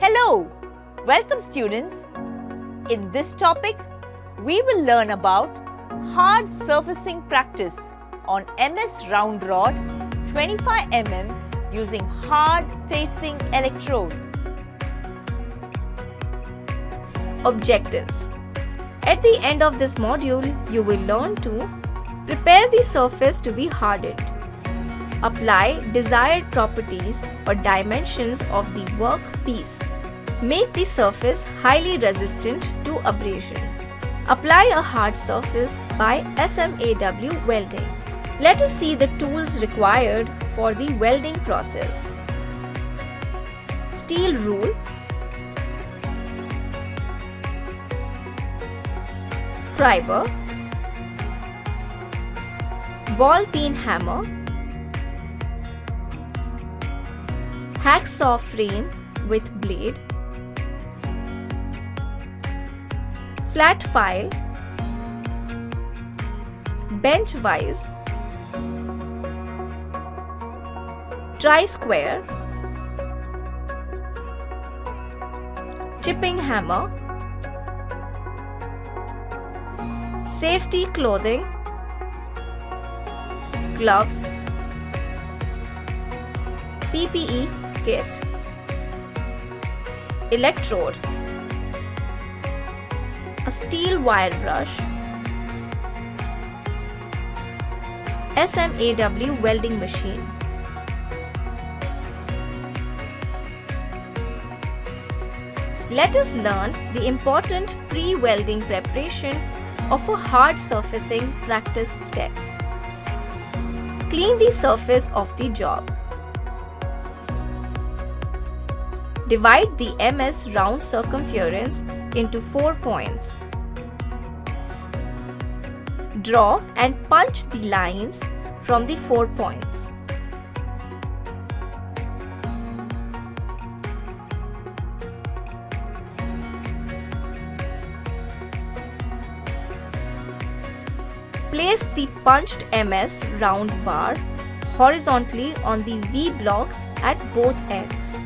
Hello! Welcome students. In this topic, we will learn about hard surfacing practice on MS round rod 25 mm using hard facing electrode. Objectives. At the end of this module, you will learn to prepare the surface to be hardened, apply desired properties or dimensions of the work piece, make the surface highly resistant to abrasion, apply a hard surface by SMAW welding. Let us see the tools required for the welding process. Steel rule, scriber, ball peen hammer, hacksaw frame with blade, flat file, bench vise, tri-square, chipping hammer, safety clothing, gloves, PPE kit, electrode, a steel wire brush, SMAW welding machine. Let us learn the important pre-welding preparation of a hard surfacing practice steps. Clean the surface of the job. Divide the MS round circumference into 4 points. Draw and punch the lines from the 4 points. Place the punched MS round bar horizontally on the V blocks at both ends.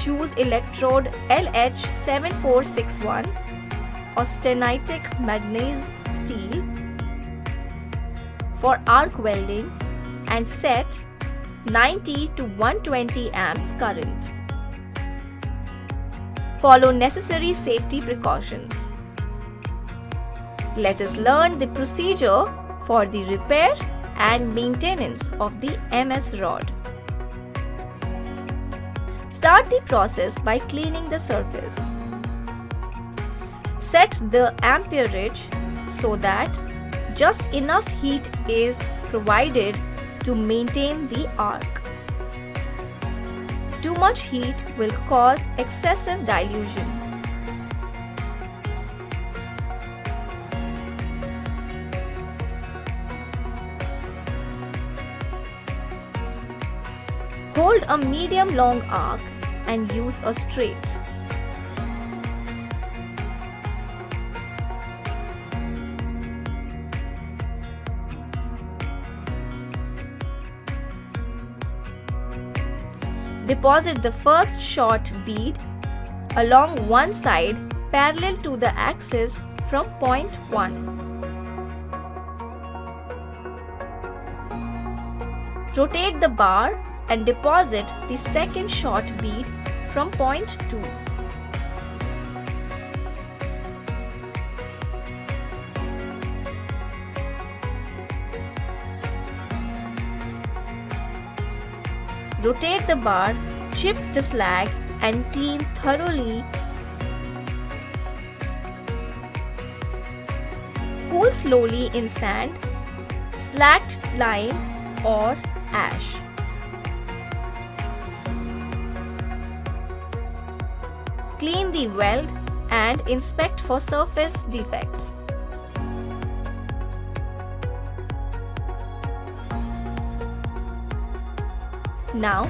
Choose electrode LH7461 austenitic manganese steel for arc welding and set 90 to 120 amps current. Follow necessary safety precautions. Let us learn the procedure for the repair and maintenance of the MS rod. Start the process by cleaning the surface. Set the amperage so that just enough heat is provided to maintain the arc. Too much heat will cause excessive dilution. Hold a medium-long arc and use a straight. Deposit the first short bead along one side parallel to the axis from point 1. Rotate the bar and deposit the second short bead from point 2. Rotate the bar, chip the slag and clean thoroughly. Cool slowly in sand, slacked lime or ash. Clean the weld and inspect for surface defects. Now,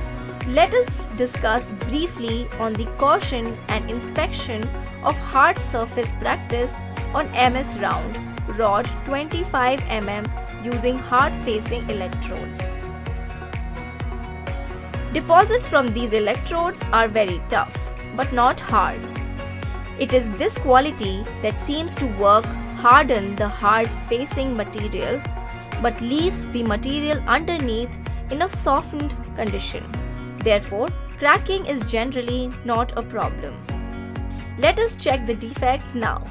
let us discuss briefly on the caution and inspection of hard surface practice on MS round rod 25 mm using hard-facing electrodes. Deposits from these electrodes are very tough, but not hard. It is this quality that seems to harden the hard-facing material, but leaves the material underneath in a softened condition. Therefore, cracking is generally not a problem. Let us check the defects now.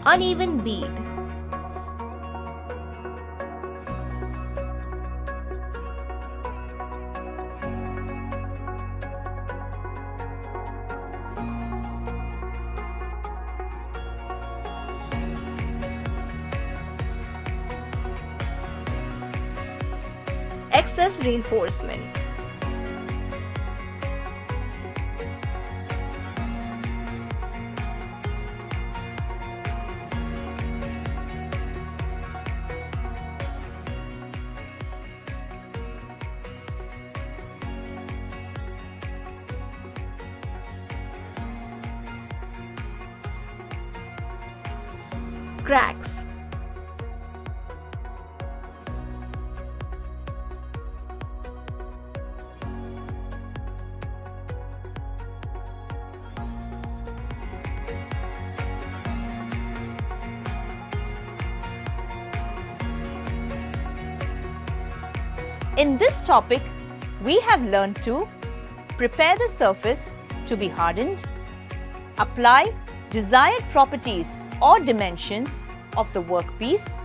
Uneven bead. Excess reinforcement. Cracks. In this topic, we have learned to prepare the surface to be hardened, apply desired properties or dimensions of the workpiece,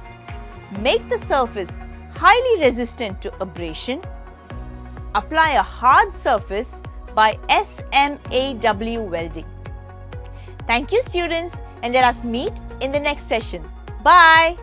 make the surface highly resistant to abrasion, apply a hard surface by SMAW welding. Thank you, students, and let us meet in the next session. Bye!